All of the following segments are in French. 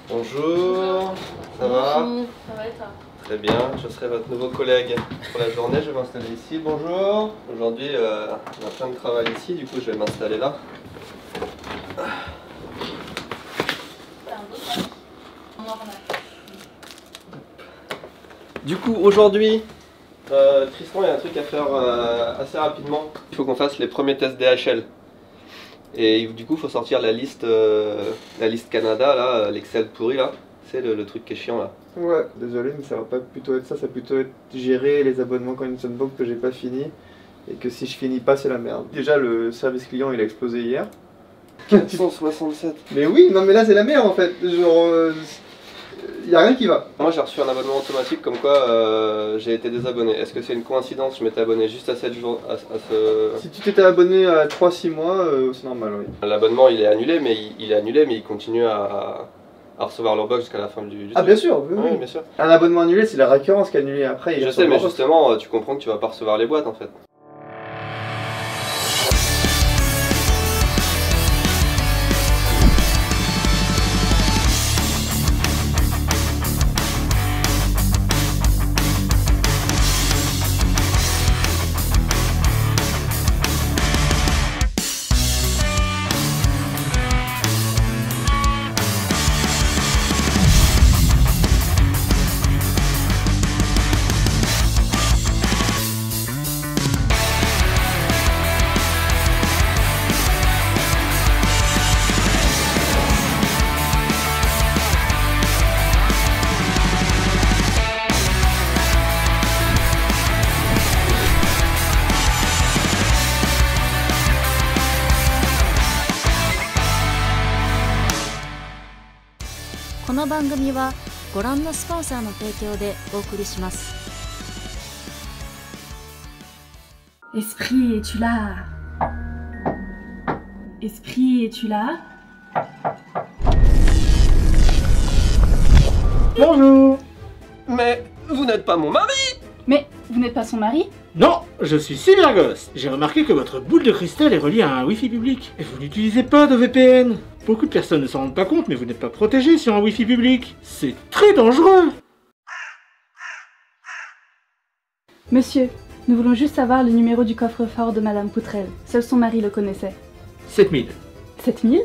Bonjour, ça va? Ça va et toi? Très bien, je serai votre nouveau collègue pour la journée, je vais m'installer ici. Bonjour. Aujourd'hui, on a plein de travail ici, du coup je vais m'installer là. Du coup aujourd'hui, Tristan, il y a un truc à faire assez rapidement. Il faut qu'on fasse les premiers tests DHL. Et du coup il faut sortir la liste Canada, là, l'Excel pourri là. C'est le truc qui est chiant là. Ouais, désolé, mais ça va pas plutôt être ça, ça va plutôt être gérer les abonnements Coinsonbox que j'ai pas fini. Et que si je finis pas, c'est la merde. Déjà, le service client il a explosé hier. 467. Mais oui, non mais là c'est la merde en fait. Genre, y a rien qui va. Moi j'ai reçu un abonnement automatique comme quoi j'ai été désabonné. Est-ce que c'est une coïncidence? Je m'étais abonné juste à 7 jours à ce... Si tu t'étais abonné à 3-6 mois, c'est normal, oui. L'abonnement il est annulé, mais il continue à recevoir leur box jusqu'à la fin du Ah truc. bien sûr, oui, Oui, oui. bien sûr. Un abonnement annulé, c'est la récurrence qui est annulée après. Je sais, mais justement, tu comprends que tu vas pas recevoir les boîtes en fait.この番組はご覧のスポンサーの提供でお送りします。Esprit, es-tu là? Esprit, es-tu là? Bonjour. Mais vous n'êtes pas mon mari! Mais vous n'êtes pas son mari? Non, je suis Cyberghost. J'ai remarqué que votre boule de cristal est reliée à un Wi-Fi public. Et vous n'utilisez pas de VPN. Beaucoup de personnes ne s'en rendent pas compte, mais vous n'êtes pas protégé sur un Wi-Fi public. C'est très dangereux. Monsieur, nous voulons juste savoir le numéro du coffre-fort de Madame Poutrelle. Seul son mari le connaissait. 7000. 7000?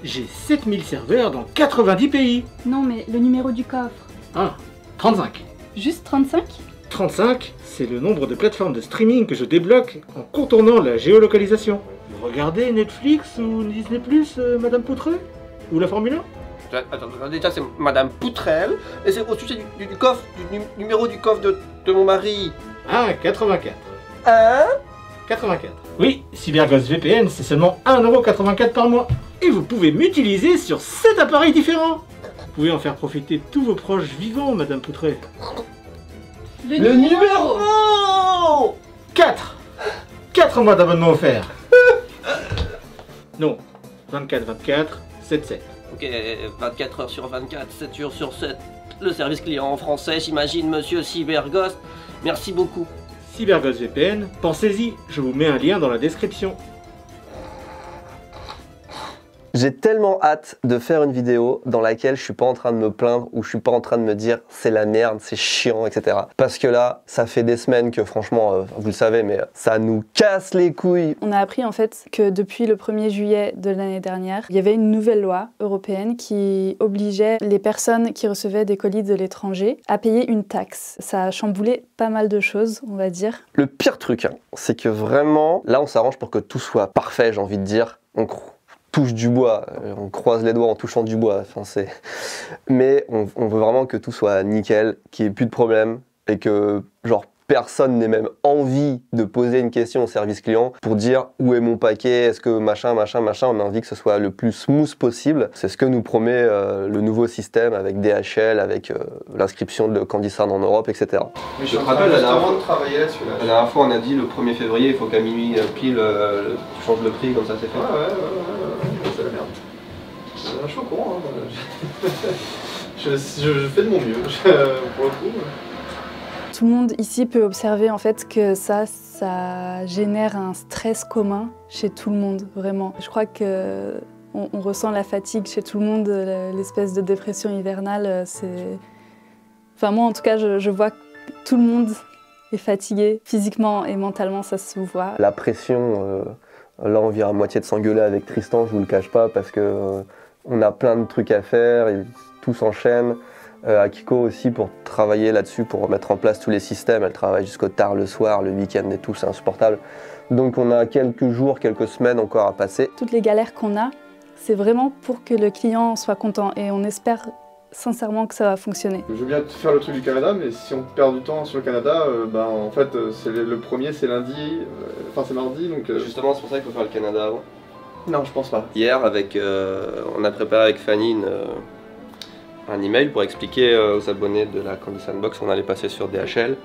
J'ai 7000 serveurs dans 90 pays. Non, mais le numéro du coffre. Ah, 35. Juste 35? 35, c'est le nombre de plateformes de streaming que je débloque en contournant la géolocalisation. Vous regardez Netflix ou Disney+, Madame Poutrelle? Ou la Formule 1? Attends, déjà c'est Madame Poutrelle, et c'est au sujet du coffre, du numéro du coffre de mon mari. Ah, 84. Hein? 84. Oui, CyberGhost VPN, c'est seulement 1,84€ par mois. Et vous pouvez m'utiliser sur 7 appareils différents. Vous pouvez en faire profiter tous vos proches vivants, Madame Poutrelle. Le numéro 4 mois d'abonnement offert. Non, 24, 7. Ok, 24 heures sur 24, 7 jours sur 7. Le service client en français, j'imagine, monsieur Cyberghost. Merci beaucoup. CyberGhost VPN, pensez-y, je vous mets un lien dans la description. J'ai tellement hâte de faire une vidéo dans laquelle je suis pas en train de me plaindre ou je suis pas en train de me dire c'est la merde, c'est chiant, etc. Parce que là, ça fait des semaines que franchement, vous le savez, mais ça nous casse les couilles. On a appris en fait que depuis le 1er juillet de l'année dernière, il y avait une nouvelle loi européenne qui obligeait les personnes qui recevaient des colis de l'étranger à payer une taxe. Ça a chamboulé pas mal de choses, on va dire. Le pire truc, c'est que vraiment, là on s'arrange pour que tout soit parfait, j'ai envie de dire. On touche du bois, on croise les doigts en touchant du bois, enfin, mais on veut vraiment que tout soit nickel, qu'il n'y ait plus de problème et que genre personne n'ait même envie de poser une question au service client pour dire où est mon paquet, est-ce que machin, on a envie que ce soit le plus smooth possible. C'est ce que nous promet le nouveau système avec DHL, avec l'inscription de Candisarn en Europe, etc. Mais Je te rappelle, la la dernière fois on a dit le 1er février, il faut qu'à minuit pile, tu changes le prix, comme ça c'est fait. Ouais, c'est la merde. Je suis au courant, hein. je fais de mon mieux, pour le coup. Tout le monde ici peut observer en fait que ça génère un stress commun chez tout le monde, vraiment. Je crois que On ressent la fatigue chez tout le monde, l'espèce de dépression hivernale. Enfin, moi, en tout cas, je vois que tout le monde est fatigué, physiquement et mentalement, ça se voit. La pression, là on vient à moitié de s'engueuler avec Tristan, je vous le cache pas, parce que on a plein de trucs à faire, et tout s'enchaîne. Akiko aussi pour travailler là-dessus, pour mettre en place tous les systèmes, elle travaille jusqu'au tard le soir, le week-end et tout, c'est insupportable. Donc on a quelques jours, quelques semaines encore à passer. Toutes les galères qu'on a, c'est vraiment pour que le client soit content et on espère sincèrement que ça va fonctionner. Je veux bien faire le truc du Canada, mais si on perd du temps sur le Canada, en fait, le premier c'est lundi, enfin c'est mardi, donc... Justement, c'est pour ça qu'il faut faire le Canada avant. Non, je pense pas. Hier, on a préparé avec Fanny un email pour expliquer aux abonnés de la Candy Sandbox qu'on allait passer sur DHL.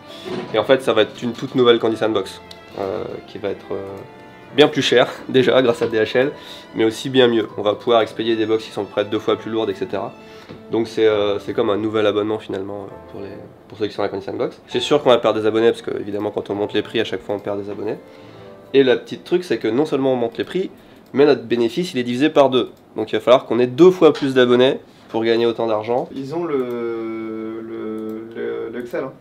Et en fait, ça va être une toute nouvelle Candy Sandbox qui va être bien plus chère déjà grâce à DHL, mais aussi bien mieux. On va pouvoir expédier des box qui sont près de 2 fois plus lourdes, etc. Donc c'est comme un nouvel abonnement finalement pour ceux qui sont à la Candy Sandbox. C'est sûr qu'on va perdre des abonnés parce que évidemment quand on monte les prix à chaque fois on perd des abonnés. Et le petit truc c'est que non seulement on monte les prix, mais notre bénéfice il est divisé par 2. Donc il va falloir qu'on ait 2 fois plus d'abonnés pour gagner autant d'argent. Ils ont l'Excel, hein.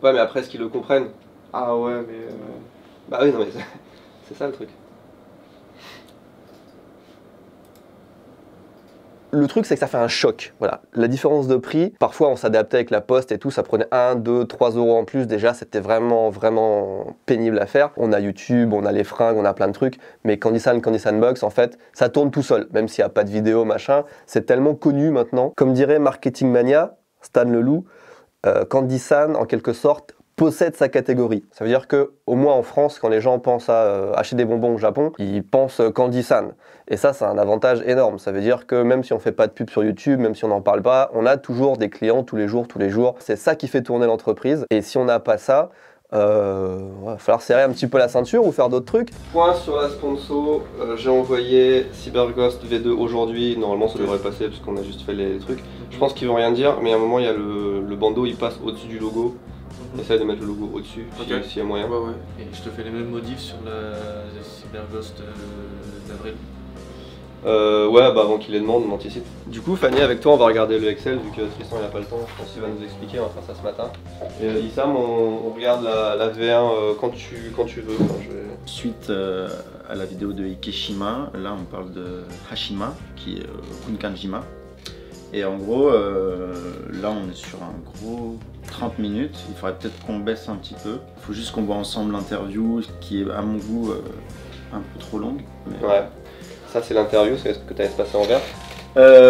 Ouais, mais après est-ce qu'ils le comprennent? Ah ouais, mais... Bah oui, non mais c'est ça le truc. Le truc, c'est que ça fait un choc. Voilà. La différence de prix, parfois on s'adaptait avec la poste et tout, ça prenait 1, 2, 3 euros en plus. Déjà, c'était vraiment pénible à faire. On a YouTube, on a les fringues, on a plein de trucs. Mais Candy Sandbox, en fait, ça tourne tout seul. Même s'il n'y a pas de vidéo, machin. C'est tellement connu maintenant. Comme dirait Marketing Mania, Stan Leloup, Candy San, en quelque sorte, possède sa catégorie. Ça veut dire que, au moins en France, quand les gens pensent à acheter des bonbons au Japon, ils pensent Candy San. Et ça, c'est un avantage énorme. Ça veut dire que même si on fait pas de pub sur YouTube, même si on n'en parle pas, on a toujours des clients tous les jours. C'est ça qui fait tourner l'entreprise. Et si on n'a pas ça, il va falloir serrer un petit peu la ceinture ou faire d'autres trucs. Point sur la sponsor, j'ai envoyé CyberGhost V2 aujourd'hui. Normalement, ça devrait passer parce qu'on a juste fait les trucs. Je pense qu'ils vont rien dire, mais à un moment, il y a le bandeau, il passe au-dessus du logo. Essaye de mettre le logo au-dessus, s'il y a moyen. Ouais, ouais. Et je te fais les mêmes modifs sur la CyberGhost d'avril. Ouais, bah avant qu'il les demande, on anticipe. Du coup, Fanny, avec toi, on va regarder le Excel, vu que Tristan il a pas le temps. Je pense qu'il va nous expliquer, on va faire ça ce matin. Et Issam, on regarde la V1 quand tu veux. Enfin, Suite à la vidéo de Ikeshima, là on parle de Hashima, qui est Kunkanjima. Et en gros, là on est sur un gros 30 minutes, il faudrait peut-être qu'on baisse un petit peu. Il faut juste qu'on voit ensemble l'interview qui est à mon goût un peu trop longue. Mais... Ouais, ça c'est l'interview, c'est ce que tu as espacé en vert.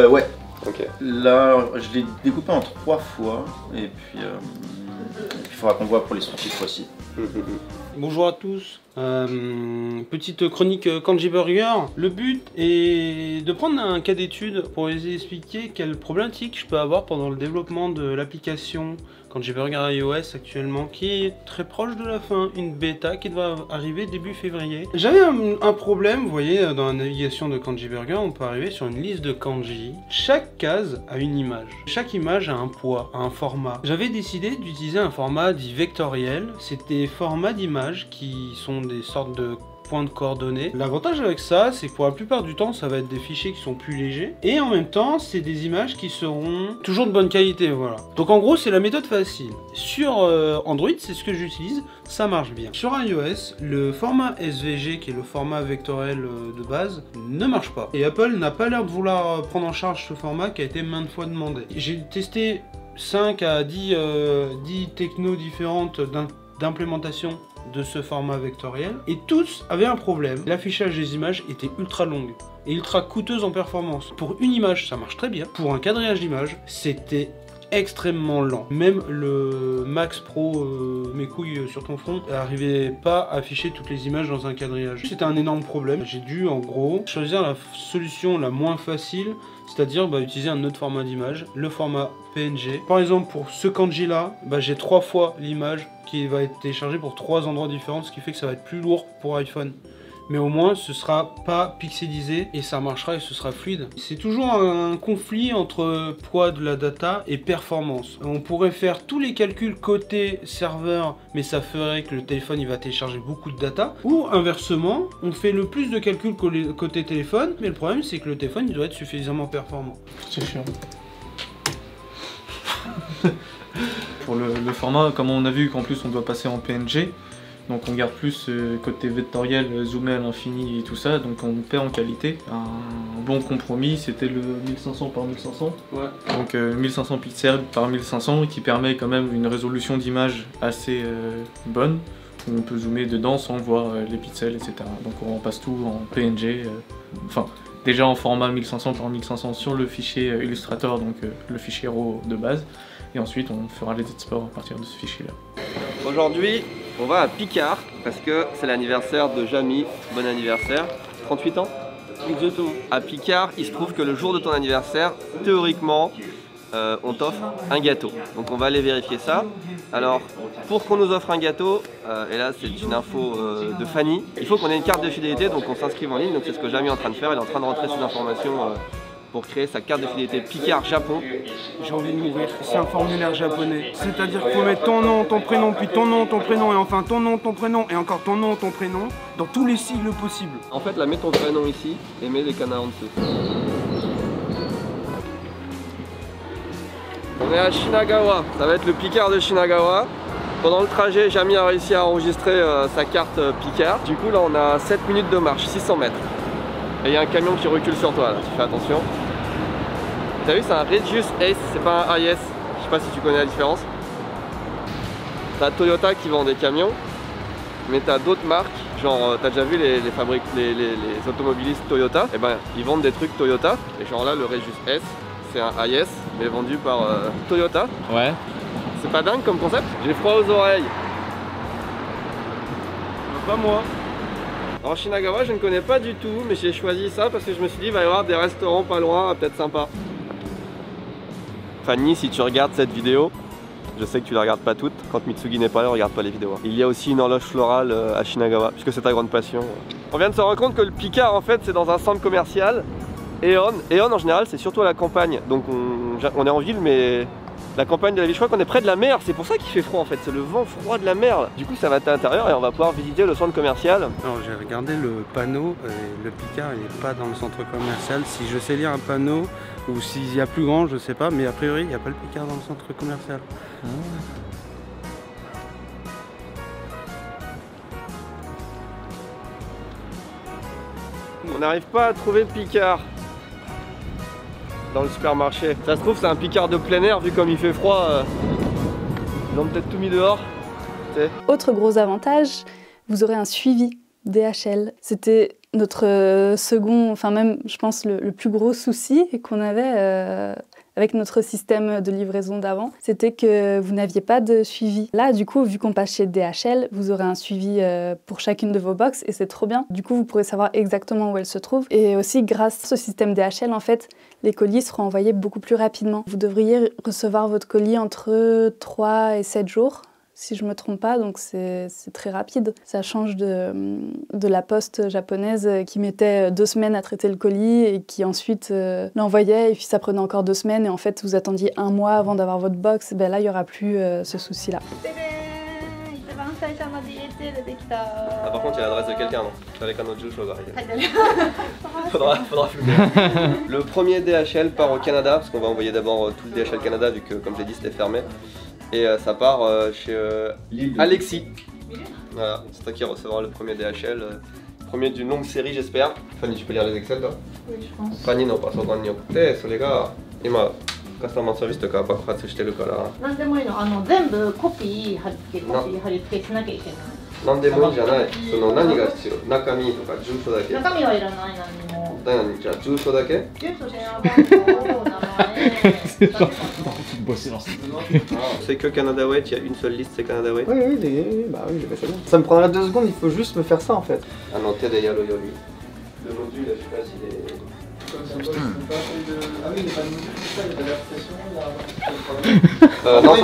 Ouais. Ok. Là, je l'ai découpé en 3 fois, et puis il faudra qu'on voit pour les sorties fois-ci. Bonjour à tous, petite chronique Kanji Burger. Le but est de prendre un cas d'étude pour vous expliquer quelles problématiques je peux avoir pendant le développement de l'application Kanji Burger iOS actuellement, qui est très proche de la fin, une bêta qui va arriver début février. J'avais un problème, vous voyez, dans la navigation de Kanji Burger, on peut arriver sur une liste de kanji. Chaque case a une image. Chaque image a un poids, a un format. J'avais décidé d'utiliser un format dit vectoriel. C'est des formats d'images qui sont des sortes de points de coordonnées. L'avantage avec ça, c'est que pour la plupart du temps, ça va être des fichiers qui sont plus légers. Et en même temps, c'est des images qui seront toujours de bonne qualité, voilà. Donc en gros, c'est la méthode facile. Sur Android, c'est ce que j'utilise, ça marche bien. Sur iOS, le format SVG, qui est le format vectoriel de base, ne marche pas. Et Apple n'a pas l'air de vouloir prendre en charge ce format qui a été maintes fois demandé. J'ai testé 5 à 10 technos différentes d'implémentation de ce format vectoriel, et tous avaient un problème. L'affichage des images était ultra longue et ultra coûteuse en performance. Pour une image, ça marche très bien. Pour un quadrillage d'image, c'était extrêmement lent. Même le Max Pro, mes couilles sur ton front, n'arrivait pas à afficher toutes les images dans un quadrillage. C'était un énorme problème. J'ai dû, en gros, choisir la solution la moins facile, c'est-à-dire utiliser un autre format d'image, le format PNG. Par exemple, pour ce kanji là, j'ai 3 fois l'image qui va être téléchargée pour 3 endroits différents, ce qui fait que ça va être plus lourd pour iPhone. mais au moins ce sera pas pixelisé et ça marchera et ce sera fluide. C'est toujours un conflit entre poids de la data et performance. On pourrait faire tous les calculs côté serveur, mais ça ferait que le téléphone il va télécharger beaucoup de data, ou inversement, on fait le plus de calculs côté téléphone, mais le problème c'est que le téléphone il doit être suffisamment performant. C'est chiant. Pour le format, comme on a vu qu'en plus on doit passer en PNG, donc on garde plus côté vectoriel, zoomé à l'infini et tout ça, donc on perd en qualité. Un bon compromis, c'était le 1500 par 1500. Ouais. Donc 1500 pixels par 1500 qui permet quand même une résolution d'image assez bonne, où on peut zoomer dedans sans voir les pixels, etc. Donc on passe tout en PNG, enfin déjà en format 1500 par 1500 sur le fichier Illustrator, donc le fichier RAW de base, et ensuite on fera les exports à partir de ce fichier-là. Aujourd'hui, on va à Picard parce que c'est l'anniversaire de Jamy. Bon anniversaire, 38 ans. Exactement. À Picard, il se trouve que le jour de ton anniversaire, théoriquement, on t'offre un gâteau. Donc on va aller vérifier ça. Alors, pour qu'on nous offre un gâteau, et là c'est une info de Fanny, il faut qu'on ait une carte de fidélité, donc on s'inscrive en ligne. Donc c'est ce que Jamy est en train de faire, il est en train de rentrer ses informations pour créer sa carte de fidélité Picard Japon. J'ai envie de mourir, c'est un formulaire japonais. C'est-à-dire qu'il faut mettre ton nom, ton prénom, puis ton nom, ton prénom, et enfin ton nom, ton prénom, et encore ton nom, ton prénom, dans tous les sigles possibles. En fait, là, mets ton prénom ici, et mets les canards en dessous. On est à Shinagawa, ça va être le Picard de Shinagawa. Pendant le trajet, Jamy a réussi à enregistrer sa carte Picard. Du coup, là, on a 7 minutes de marche, 600 mètres. Et il y a un camion qui recule sur toi, là, tu fais attention. T'as vu, c'est un Regius Ace, c'est pas un IS. Je sais pas si tu connais la différence. T'as Toyota qui vend des camions, mais t'as d'autres marques, genre t'as déjà vu les automobilistes Toyota, et ben ils vendent des trucs Toyota, et genre là le Regius S, c'est un IS, mais vendu par Toyota. Ouais. C'est pas dingue comme concept? J'ai froid aux oreilles. Pas moi. Alors Shinagawa je ne connais pas du tout, mais j'ai choisi ça parce que je me suis dit il va y avoir des restaurants pas loin, peut-être sympa. Fanny, si tu regardes cette vidéo, je sais que tu la regardes pas toute, quand Mitsugi n'est pas là, regarde pas les vidéos. Il y a aussi une horloge florale à Shinagawa, puisque c'est ta grande passion. On vient de se rendre compte que le Picard en fait c'est dans un centre commercial, Aeon. Aeon en général c'est surtout à la campagne, donc on est en ville mais la campagne de la ville, je crois qu'on est près de la mer, c'est pour ça qu'il fait froid en fait, c'est le vent froid de la mer. Du coup ça va être à l'intérieur et on va pouvoir visiter le centre commercial. Alors j'ai regardé le panneau, et le Picard il n'est pas dans le centre commercial. Si je sais lire un panneau, ou s'il y a plus grand, je sais pas, mais a priori il n'y a pas le Picard dans le centre commercial. On n'arrive pas à trouver le Picard dans le supermarché. Ça se trouve c'est un Picard de plein air, vu comme il fait froid. Ils ont peut-être tout mis dehors. T'sais. Autre gros avantage, vous aurez un suivi DHL. C'était notre second, enfin même je pense le plus gros souci qu'on avait avec notre système de livraison d'avant, c'était que vous n'aviez pas de suivi. Là du coup, vu qu'on passe chez DHL, vous aurez un suivi pour chacune de vos box et c'est trop bien. Du coup vous pourrez savoir exactement où elles se trouvent. Et aussi grâce à ce système DHL, en fait, les colis seront envoyés beaucoup plus rapidement. Vous devriez recevoir votre colis entre 3 et 7 jours. Si je me trompe pas, donc c'est très rapide. Ça change de la poste japonaise qui mettait 2 semaines à traiter le colis et qui ensuite l'envoyait et puis ça prenait encore 2 semaines et en fait vous attendiez 1 mois avant d'avoir votre box. Ben là il n'y aura plus ce souci-là. Ah, par contre il y a l'adresse de quelqu'un, non? Avec un autre jeu, faudra filmer. Le premier DHL part au Canada, parce qu'on va envoyer d'abord tout le DHL Canada vu que comme je l'ai dit c'était fermé. Et ça part chez Alexis. Voilà, c'est toi qui recevras le premier DHL. Premier d'une longue série j'espère. Fanny, tu peux lire les Excel là? Oui, je pense. Fanny no pasokan ni yotte, それが今カスタマーサービスとか爆発してるから。なんでもいいの。全部コピー貼り付けしなきゃいけない。なんでもいいじゃない。その何が必要？中身とか住所だけ。中身はいらない何も。じゃあ住所だけ？住所電話番号名前。C'est que Canada Way, il y a une seule liste, c'est Canada Way. Oui, bah oui, c'est bien. Ça me prendra 2 secondes, il faut juste me faire ça en fait. Ah non, t'es des Yalo Yoli. Le module, je sais pas s'il est. Ah oui, il n'y a pas de module, c'est ça, il y a de la non,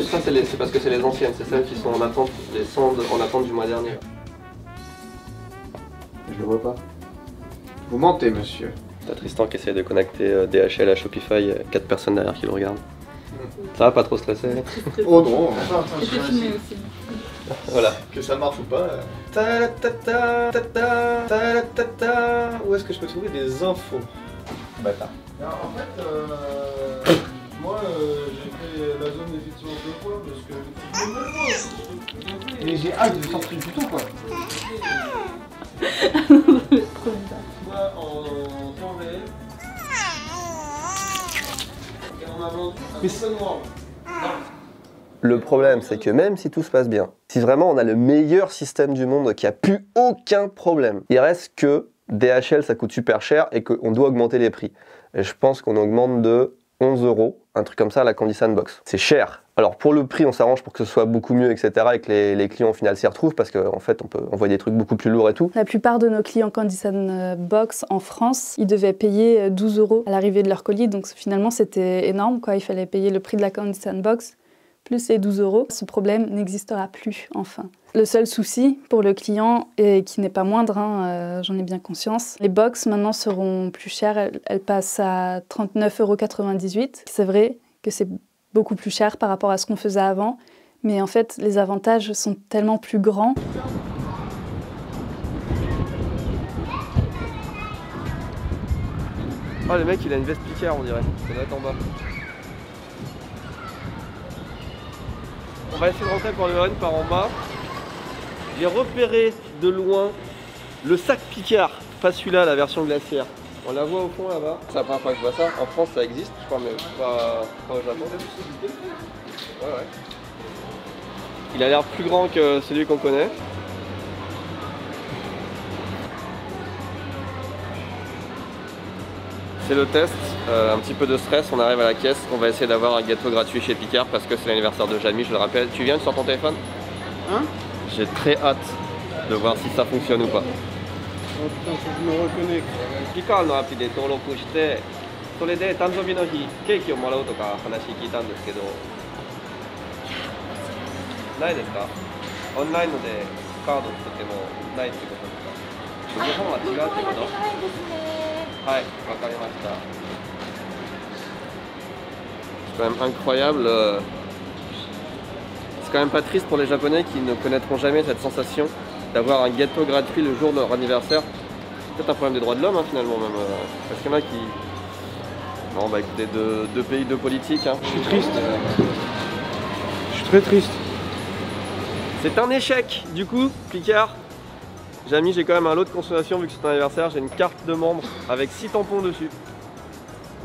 ça c'est parce que c'est les anciennes, c'est celles qui sont en attente, les sondes en attente du mois dernier. Je le vois pas. Vous mentez, monsieur. T'as Tristan qui essaie de connecter DHL à Shopify, 4 personnes derrière qui le regardent. Ça va, pas trop stressé? Oh non. C'était filmé aussi. Voilà. Que ça marche ou pas. Où est-ce que je peux trouver des infos? Bâtard. En fait, moi j'ai fait la zone effectivement 2 fois parce que. Et j'ai hâte de sortir du tout quoi. Soit en temps réel. Et on a vendu un open world. Le problème, c'est que même si tout se passe bien, si vraiment on a le meilleur système du monde qui a plus aucun problème, il reste que DHL ça coûte super cher et qu'on doit augmenter les prix. Et je pense qu'on augmente de 11 €, un truc comme ça à la Candy Sandbox. C'est cher. Alors pour le prix, on s'arrange pour que ce soit beaucoup mieux, etc. et que les clients au final s'y retrouvent parce qu'en fait on peut envoyer des trucs beaucoup plus lourds et tout. La plupart de nos clients Candy Sandbox en France, ils devaient payer 12 € à l'arrivée de leur colis. Donc finalement c'était énorme, quoi. Il fallait payer le prix de la Candy Sandbox plus les 12 €. Ce problème n'existera plus, enfin. Le seul souci pour le client, et qui n'est pas moindre, hein, j'en ai bien conscience, les box maintenant seront plus chères, elles passent à 39,98 €. C'est vrai que c'est beaucoup plus cher par rapport à ce qu'on faisait avant, mais en fait les avantages sont tellement plus grands. Oh le mec il a une veste Picard on dirait, ça doit être en bas. On va essayer de rentrer par le run par en bas. J'ai repéré de loin le sac Picard, pas celui-là, la version glaciaire. On la voit au fond là-bas. C'est la première fois que je vois ça. En France ça existe, je crois, mais pas au Japon. Ouais, ouais. Il a l'air plus grand que celui qu'on connaît. C'est le test, un petit peu de stress, on arrive à la caisse, on va essayer d'avoir un gâteau gratuit chez Picard parce que c'est l'anniversaire de Jamie, je le rappelle. Tu viens sur ton téléphone? Hein? J'ai très hâte de voir si ça fonctionne ou pas. Oh putain, faut que je me reconnecte. Picardのアプリで登録して、それで誕生日の日ケーキをもらうとか話聞いたんですけど、ないですか？オンラインでカード作ってもないってことですか？日本は違うってこと？はい、わかりました。C'est quand même incroyable. C'est quand même pas triste pour les Japonais qui ne connaîtront jamais cette sensation d'avoir un gâteau gratuit le jour de leur anniversaire. C'est peut-être un problème des droits de l'homme hein, finalement même. Parce qu'il y en a qui... Bon bah écoutez, deux pays, deux politiques. Hein. Je suis triste. Je suis très triste. C'est un échec du coup, Picard. Jamie, j'ai quand même un lot de consolation vu que c'est ton anniversaire. J'ai une carte de membre avec 6 tampons dessus.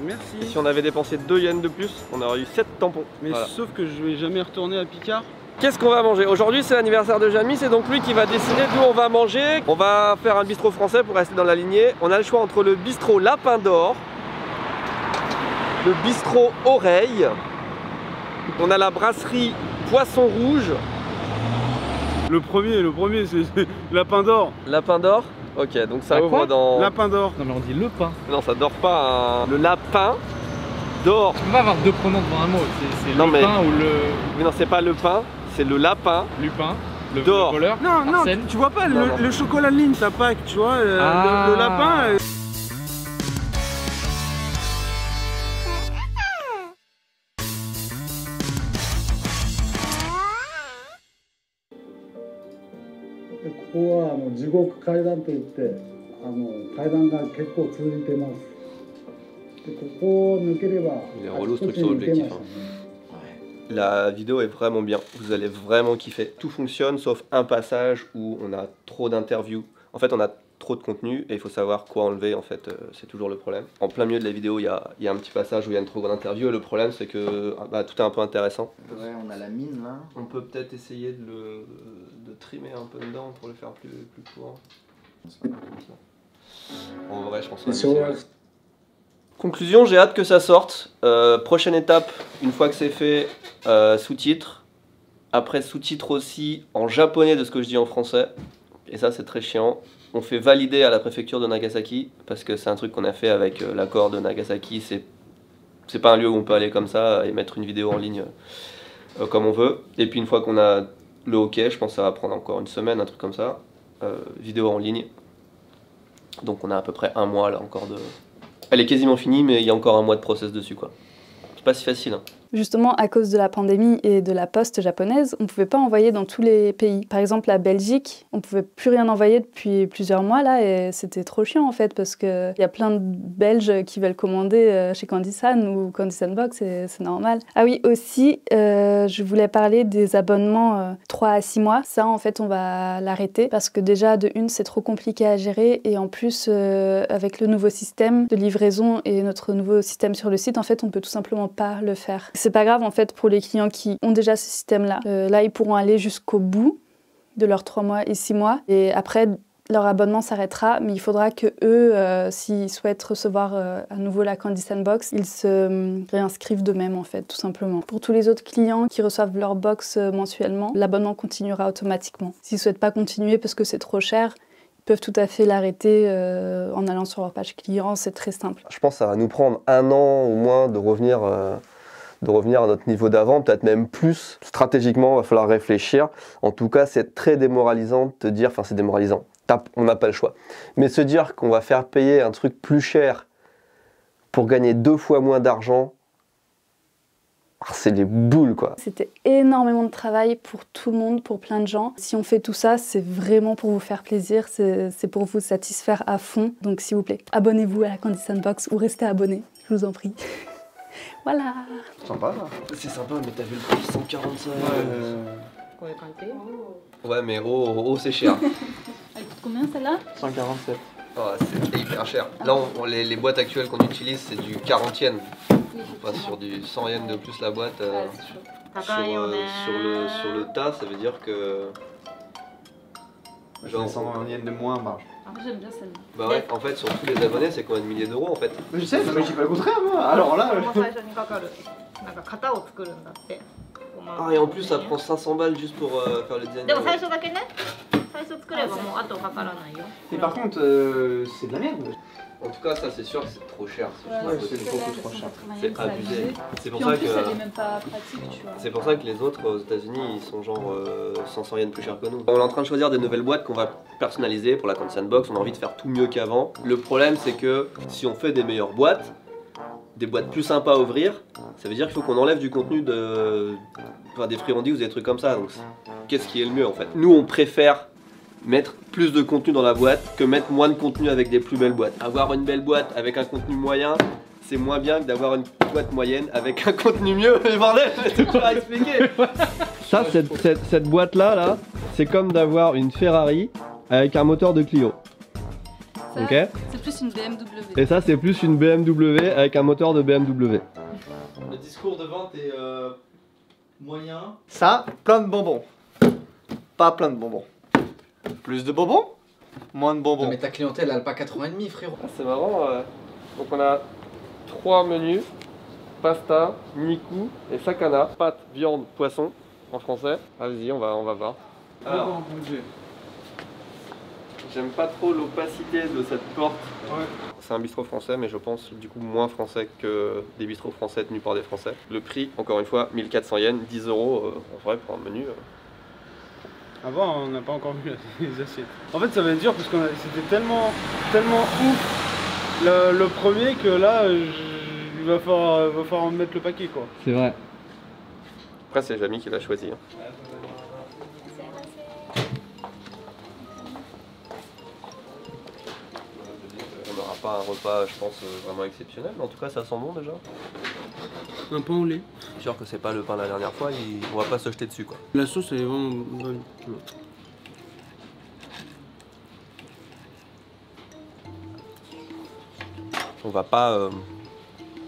Merci. Et si on avait dépensé 2 yens de plus, on aurait eu 7 tampons. Mais voilà. Sauf que je vais jamais retourner à Picard. Qu'est-ce qu'on va manger? Aujourd'hui c'est l'anniversaire de Jamie, c'est donc lui qui va décider d'où on va manger. On va faire un bistrot français pour rester dans la lignée. On a le choix entre le bistrot Lapin d'Or, le bistrot Oreille, on a la brasserie Poisson Rouge. Le premier c'est Lapin d'Or. Lapin d'Or? Ok, donc ça ouvre dans... Lapin d'Or. Non mais on dit le pain. Non, ça dort pas, hein. Le lapin d'or. Tu peux pas avoir deux pronoms devant un mot, c'est le pain ou le... Mais non, c'est pas le pain, c'est le lapin. Lupin, le d'or. voleur. Non, non, Arsène. tu vois pas le chocolat de ligne, ça Pâques, tu vois, le lapin. ここは地獄階段といって階段が結構続いてます。でここを抜ければあちこちに行けましたね。 La vidéo est vraiment bien, vous allez vraiment kiffer. Tout fonctionne sauf un passage où on a trop d'interviews. En fait on a trop de contenu et il faut savoir quoi enlever en fait, c'est toujours le problème. En plein milieu de la vidéo il y a un petit passage où il y a une trop grande interview et le problème c'est que tout est un peu intéressant. Ouais, on a la mine là. On peut peut-être essayer de trimer un peu dedans pour le faire plus court. En vrai je pense que c'est... Conclusion, j'ai hâte que ça sorte. Prochaine étape, une fois que c'est fait, sous-titres. Après sous-titres aussi en japonais de ce que je dis en français. Et ça c'est très chiant. On fait valider à la préfecture de Nagasaki, parce que c'est un truc qu'on a fait avec l'accord de Nagasaki. C'est pas un lieu où on peut aller comme ça et mettre une vidéo en ligne comme on veut. Et puis une fois qu'on a le OK, je pense que ça va prendre encore une semaine, un truc comme ça. Vidéo en ligne. Donc on a à peu près un mois là encore de... Elle est quasiment finie, mais il y a encore un mois de process dessus, quoi. C'est pas si facile, hein. Justement, à cause de la pandémie et de la poste japonaise, on ne pouvait pas envoyer dans tous les pays. Par exemple, la Belgique, on ne pouvait plus rien envoyer depuis plusieurs mois là, et c'était trop chiant en fait, parce qu'il y a plein de Belges qui veulent commander chez Candysan ou Candysan Box, et c'est normal. Ah oui, aussi, je voulais parler des abonnements 3 à 6 mois. Ça, en fait, on va l'arrêter, parce que déjà, de une, c'est trop compliqué à gérer, et en plus, avec le nouveau système de livraison et notre nouveau système sur le site, en fait, on peut tout simplement pas le faire. C'est pas grave en fait pour les clients qui ont déjà ce système-là. Là, ils pourront aller jusqu'au bout de leurs 3 mois et 6 mois. Et après, leur abonnement s'arrêtera, mais il faudra que eux, s'ils souhaitent recevoir à nouveau la Candysan Box, ils se réinscrivent d'eux-mêmes en fait, tout simplement. Pour tous les autres clients qui reçoivent leur box mensuellement, l'abonnement continuera automatiquement. S'ils souhaitent pas continuer parce que c'est trop cher, ils peuvent tout à fait l'arrêter en allant sur leur page client, c'est très simple. Je pense que ça va nous prendre 1 an au moins de revenir à notre niveau d'avant, peut-être même plus. Stratégiquement, il va falloir réfléchir. En tout cas, c'est très démoralisant de te dire, enfin c'est démoralisant, on n'a pas le choix. Mais se dire qu'on va faire payer un truc plus cher pour gagner 2 fois moins d'argent, c'est des boules quoi. C'était énormément de travail pour tout le monde, pour plein de gens. Si on fait tout ça, c'est vraiment pour vous faire plaisir, c'est pour vous satisfaire à fond. Donc s'il vous plaît, abonnez-vous à la Candysan Box ou restez abonné, je vous en prie. Voilà. Sympa ça. C'est sympa, mais t'as vu le prix, 145. Ouais, mais c'est cher. Elle coûte combien celle-là? 147. Oh, c'est hyper cher. Là, les boîtes actuelles qu'on utilise, c'est du 40 yens. On passe sur du 100 yens de plus la boîte. Sur le tas, ça veut dire que... Genre 100 yens de moins en marge. J'aime bien celle-là. Bah ouais, en fait, sur tous les abonnés, c'est combien de milliers d'euros en fait? Mais je sais, mais je dis pas le contraire moi. Alors là... Ah, et en plus, ça prend 500 balles juste pour faire le design. Mais par contre, c'est de la merde. En tout cas, ça c'est sûr que c'est trop cher. Ouais, c'est beaucoup trop cher. C'est abusé. C'est pour Puis ça en plus, que... elle est même pas pratique, tu vois. C'est pour ça que les autres aux États-Unis ils sont genre 500 yens plus chers que nous. On est en train de choisir des nouvelles boîtes qu'on va personnaliser pour la Candysan Box. On a envie de faire tout mieux qu'avant. Le problème c'est que si on fait des meilleures boîtes, des boîtes plus sympas à ouvrir, ça veut dire qu'il faut qu'on enlève du contenu des friandises ou des trucs comme ça. Donc qu'est-ce qui est le mieux en fait? Nous on préfère mettre plus de contenu dans la boîte que mettre moins de contenu avec des plus belles boîtes. Avoir une belle boîte avec un contenu moyen, c'est moins bien que d'avoir une boîte moyenne avec un contenu mieux. Mais bordel, c'est pas à expliquer. Ça, cette boîte là, c'est comme d'avoir une Ferrari avec un moteur de Clio. Ça, ok. C'est plus une BMW. Et ça, c'est plus une BMW avec un moteur de BMW. Le discours de vente est moyen. Ça, plein de bonbons. Pas plein de bonbons. Plus de bonbons, moins de bonbons. Non, mais ta clientèle, elle a pas 4,5 frérot. C'est marrant. Donc on a 3 menus. Pasta, niku et sakana. Pâtes, viande, poisson en français. Vas-y, on va voir. Alors, j'aime pas trop l'opacité de cette porte. Ouais. C'est un bistrot français, mais je pense du coup moins français que des bistrots français tenus par des Français. Le prix, encore une fois, 1400 yens, 10 euros en vrai pour un menu. Avant, on n'a pas encore vu les assiettes. En fait, ça va être dur parce que c'était tellement ouf le premier que là, il va falloir mettre le paquet quoi. C'est vrai. Après, c'est Jamie qui l'a choisi. Hein. On n'aura pas un repas, je pense, vraiment exceptionnel, mais en tout cas, ça sent bon déjà. Un pain au lait. C'est sûr que c'est pas le pain de la dernière fois, on va pas se jeter dessus quoi. La sauce elle est vraiment bonne. On va pas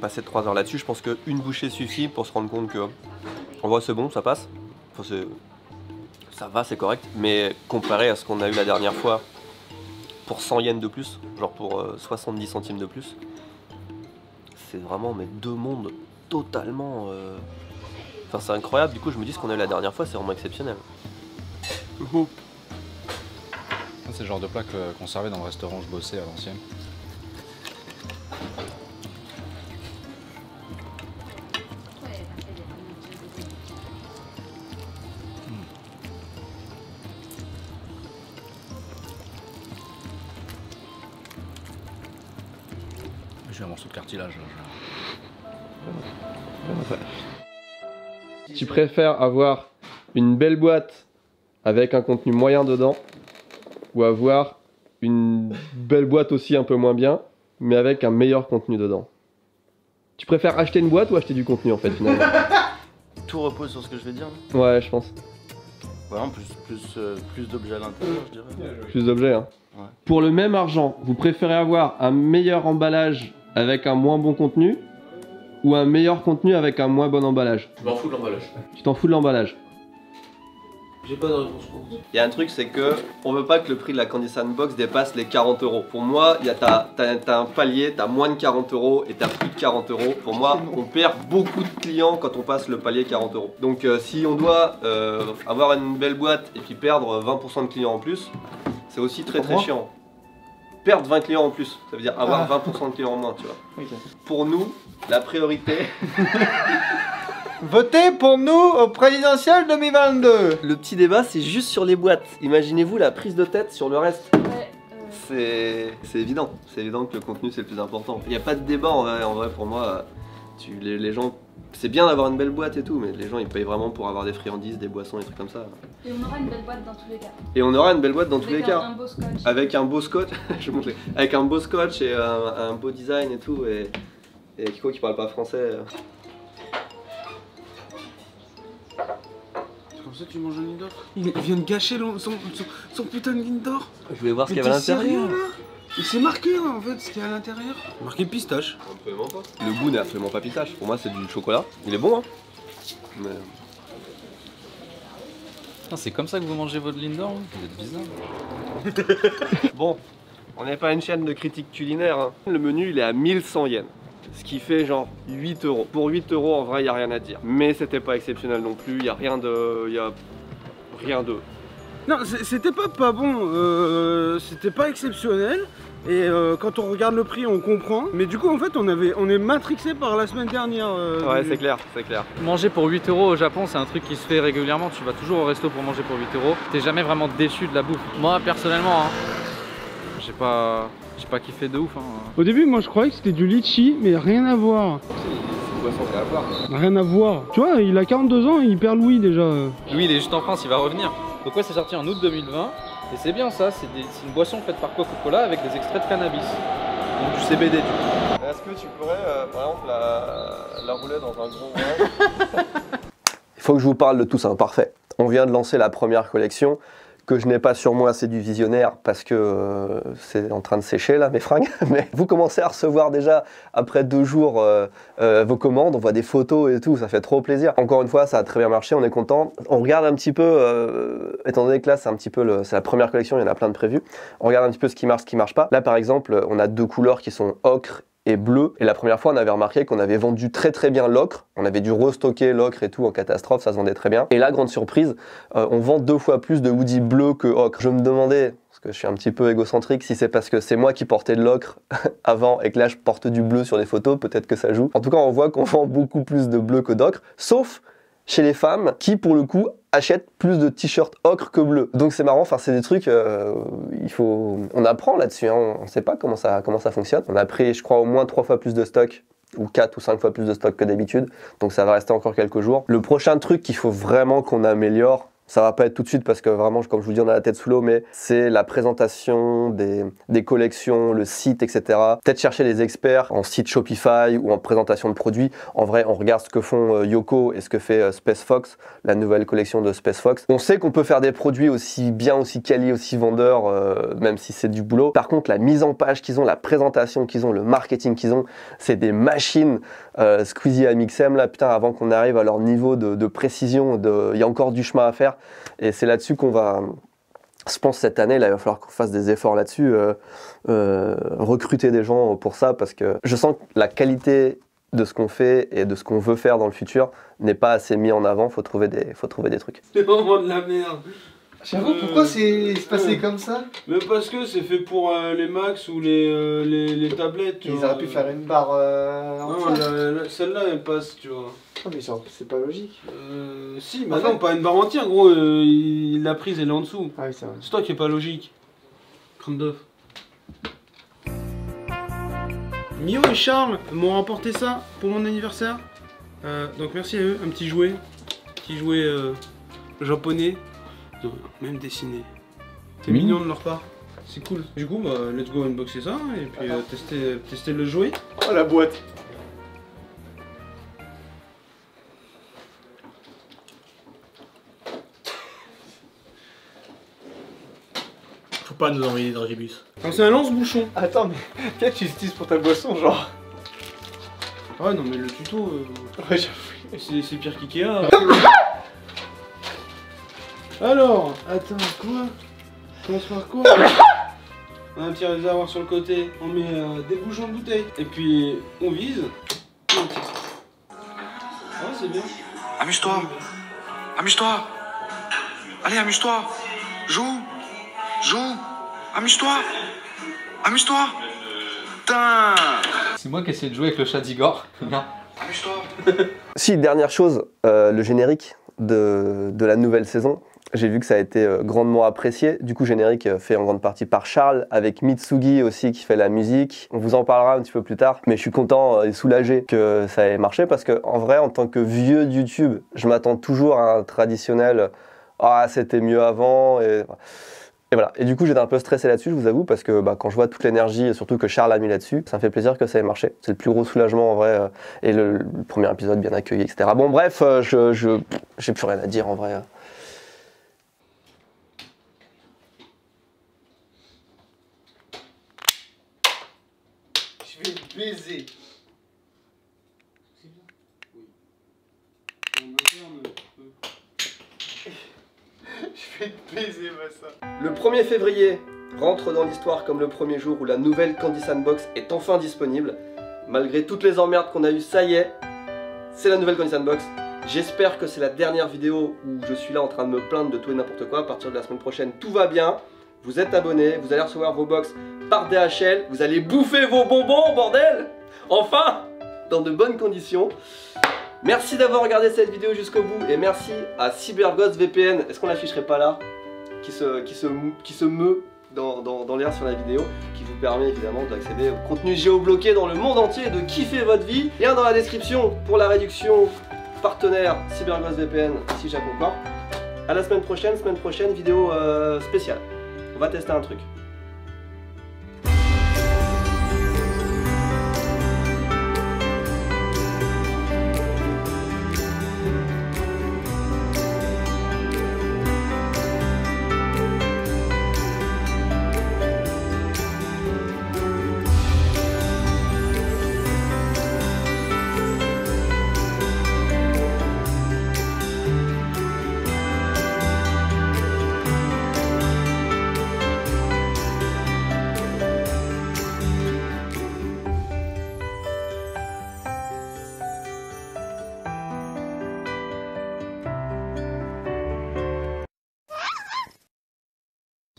passer 3 heures là-dessus, je pense qu'une bouchée suffit pour se rendre compte que en vrai c'est bon, ça passe. Enfin, ça va, c'est correct, mais comparé à ce qu'on a eu la dernière fois pour 100 yens de plus, genre pour 70 centimes de plus, c'est vraiment mais deux mondes totalement... Enfin c'est incroyable, du coup je me dis ce qu'on a eu la dernière fois c'est vraiment exceptionnel. C'est le genre de plat qu'on servait dans le restaurant où je bossais à l'ancienne. J'ai un morceau de cartilage. Tu préfères avoir une belle boîte avec un contenu moyen dedans ou avoir une belle boîte aussi un peu moins bien mais avec un meilleur contenu dedans? Tu préfères acheter une boîte ou acheter du contenu en fait finalement? Tout repose sur ce que je vais dire. Ouais, je pense. Ouais, plus d'objets à l'intérieur, je dirais. Plus d'objets, hein. Ouais. Pour le même argent, vous préférez avoir un meilleur emballage avec un moins bon contenu ou un meilleur contenu avec un moins bon emballage? Je m'en fous de l'emballage. Tu t'en fous de l'emballage? J'ai pas de réponse courte. Il y a un truc, c'est que on veut pas que le prix de la Candy Sandbox dépasse les 40 euros. Pour moi, t'as un palier, t'as moins de 40 euros et t'as plus de 40 euros. Pour moi, on perd beaucoup de clients quand on passe le palier 40 euros. Donc si on doit avoir une belle boîte et puis perdre 20% de clients en plus, c'est aussi très chiant. Perdre 20 clients en plus, ça veut dire avoir 20% de clients en moins, tu vois. Okay. Pour nous, la priorité... Votez pour nous au présidentiel 2022. Le petit débat, c'est juste sur les boîtes. Imaginez-vous la prise de tête sur le reste. C'est évident. C'est évident que le contenu, c'est le plus important. Il n'y a pas de débat en vrai pour moi. Les gens... C'est bien d'avoir une belle boîte et tout, mais les gens, ils payent vraiment pour avoir des friandises, des boissons, des trucs comme ça. Et on aura une belle boîte dans tous les cas. Et on aura une belle boîte dans tous les cas. Avec un beau scotch. Avec un beau scotch. Je vais montrer. Avec un beau scotch et un beau design et tout. Et Kiko qui parle pas français... Comme ça tu manges un Lindor. Il vient de gâcher son putain de Lindor. Je voulais voir ce qu'il y avait à l'intérieur. Il s'est marqué en fait ce qu'il y a à l'intérieur. Marqué pistache. Absolument pas. Le goût n'est absolument pas pistache. Pour moi c'est du chocolat. Il est bon hein. Mais... C'est comme ça que vous mangez votre Lindor? Vous êtes bizarre. Bon, on n'est pas une chaîne de critique culinaire. Hein. Le menu il est à 1100 yens. Ce qui fait genre 8 euros. Pour 8 euros en vrai il n'y a rien à dire. Mais c'était pas exceptionnel non plus. Il n'y a rien de... Non, c'était pas bon, c'était pas exceptionnel. Et quand on regarde le prix, on comprend. Mais du coup, en fait, on est matrixé par la semaine dernière. Ouais, c'est clair, c'est clair. Manger pour 8 euros au Japon, c'est un truc qui se fait régulièrement. Tu vas toujours au resto pour manger pour 8 euros. T'es jamais vraiment déçu de la bouffe. Moi, personnellement, hein, j'ai pas kiffé de ouf. Hein. Au début, moi, je croyais que c'était du litchi, mais rien à voir. Rien à voir. Tu vois, il a 42 ans et il perd Louis déjà. Louis, il est juste en France, il va revenir. Donc ouais, c'est sorti en août 2020. Et c'est bien ça, c'est une boisson faite par Coca-Cola avec des extraits de cannabis. Donc du CBD du coup. Est-ce que tu pourrais, par exemple, la rouler dans un gros vin? Il faut que je vous parle de tout ça, parfait. On vient de lancer la première collection. Que je n'ai pas sur moi, c'est du visionnaire parce que c'est en train de sécher là mes fringues. Mais vous commencez à recevoir déjà après 2 jours vos commandes, on voit des photos et tout, ça fait trop plaisir. Encore une fois, ça a très bien marché, on est content. On regarde un petit peu, étant donné que là c'est un petit peu c'est la première collection, il y en a plein de prévus. On regarde un petit peu ce qui marche pas. Là par exemple, on a 2 couleurs qui sont ocre et bleu. Et la première fois, on avait remarqué qu'on avait vendu très bien l'ocre. On avait dû restocker l'ocre et tout en catastrophe, ça se vendait très bien. Et là, grande surprise, on vend 2 fois plus de hoodie bleu que ocre. Je me demandais, parce que je suis un petit peu égocentrique, si c'est parce que c'est moi qui portais de l'ocre avant et que là je porte du bleu sur les photos, peut-être que ça joue. En tout cas, on voit qu'on vend beaucoup plus de bleu que d'ocre, sauf chez les femmes qui, pour le coup, achètent plus de t-shirts ocre que bleu. Donc c'est marrant, enfin c'est des trucs, on apprend là-dessus, hein, on ne sait pas comment ça fonctionne. On a pris, je crois, au moins 3 fois plus de stock, ou 4 ou 5 fois plus de stock que d'habitude, donc ça va rester encore quelques jours. Le prochain truc qu'il faut vraiment qu'on améliore, ça va pas être tout de suite parce que vraiment, comme je vous dis, on a la tête sous l'eau, mais c'est la présentation des collections, le site, etc. Peut-être chercher les experts en site Shopify ou en présentation de produits. En vrai, on regarde ce que font Yoko et ce que fait Space Fox, la nouvelle collection de Space Fox. On sait qu'on peut faire des produits aussi bien, aussi quali, aussi vendeurs, même si c'est du boulot. Par contre, la mise en page qu'ils ont, la présentation qu'ils ont, le marketing qu'ils ont, c'est des machines. Squeezie et Mixem, là, putain, avant qu'on arrive à leur niveau de précision, il y a encore du chemin à faire. Et c'est là-dessus qu'on va, je pense cette année, là, il va falloir qu'on fasse des efforts là-dessus, recruter des gens pour ça, parce que je sens que la qualité de ce qu'on fait et de ce qu'on veut faire dans le futur n'est pas assez mis en avant, faut trouver des trucs. C'est vraiment de la merde. J'avoue, pourquoi c'est passé comme ça? Mais parce que c'est fait pour les Max ou les tablettes. Ils auraient pu faire une barre non, celle-là elle passe, tu vois. Oh, mais genre, c'est pas logique. Si, mais non, pas une barre entière, gros, la prise elle est en dessous. Ah oui, c'est vrai. C'est toi qui est pas logique. Crâne d'œuf. Mio et Charles m'ont rapporté ça pour mon anniversaire. Donc merci à eux, un petit jouet japonais, même dessiné. C'est mignon de leur part, c'est cool. Du coup, bah, let's go unboxer ça et puis tester le jouet. Oh la boîte. Faut pas nous envoyer des dragibus. C'est un lance-bouchon. Attends, mais qu'est-ce que tu utilises pour ta boisson, genre? Ouais, non, mais le tuto, Ouais, j'avoue. c'est pire qu'Ikea. Alors, attends, quoi? On commence par quoi? On a un petit réservoir sur le côté, on met des bouchons de bouteille. Et puis, on vise. Et on tire. Ouais, c'est bien. Amuse-toi. Amuse-toi. Allez, amuse-toi. Joue. Joue. Amuse-toi. Amuse-toi. Putain. C'est moi qui essaie de jouer avec le chat d'Igor. Non. Amuse-toi. Si, dernière chose, le générique de la nouvelle saison. J'ai vu que ça a été grandement apprécié. Du coup, générique fait en grande partie par Charles, avec Mitsugi aussi qui fait la musique. On vous en parlera un petit peu plus tard. Mais je suis content et soulagé que ça ait marché parce que, en vrai, en tant que vieux de YouTube, je m'attends toujours à un traditionnel « Ah, c'était mieux avant ». Et voilà. Et du coup, j'étais un peu stressé là-dessus, je vous avoue, parce que quand je vois toute l'énergie, et surtout que Charles a mis là-dessus, ça me fait plaisir que ça ait marché. C'est le plus gros soulagement en vrai. Et le premier épisode bien accueilli, etc. Bon, bref, j'ai plus rien à dire en vrai. Je vais te baiser. Je vais te baiser, Massa. Le 1er février rentre dans l'histoire comme le premier jour où la nouvelle Candy Sandbox est enfin disponible. Malgré toutes les emmerdes qu'on a eues, ça y est, c'est la nouvelle Candy Sandbox. J'espère que c'est la dernière vidéo où je suis là en train de me plaindre de tout et n'importe quoi. À partir de la semaine prochaine, tout va bien. Vous êtes abonnés, vous allez recevoir vos box par DHL, vous allez bouffer vos bonbons, bordel! Enfin! Dans de bonnes conditions. Merci d'avoir regardé cette vidéo jusqu'au bout et merci à CyberGhost VPN, est-ce qu'on l'afficherait pas là? Qui se meut dans l'air sur la vidéo, qui vous permet évidemment d'accéder au contenu géobloqué dans le monde entier et de kiffer votre vie. Lien dans la description pour la réduction partenaire CyberGhost VPN si Jacques encore. À la semaine prochaine, vidéo spéciale. On va tester un truc.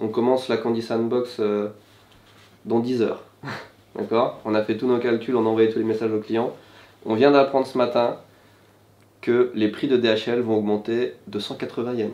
On commence la Candy Sandbox dans 10 heures. D'accord? On a fait tous nos calculs, on a envoyé tous les messages aux clients. On vient d'apprendre ce matin que les prix de DHL vont augmenter de 180 yens.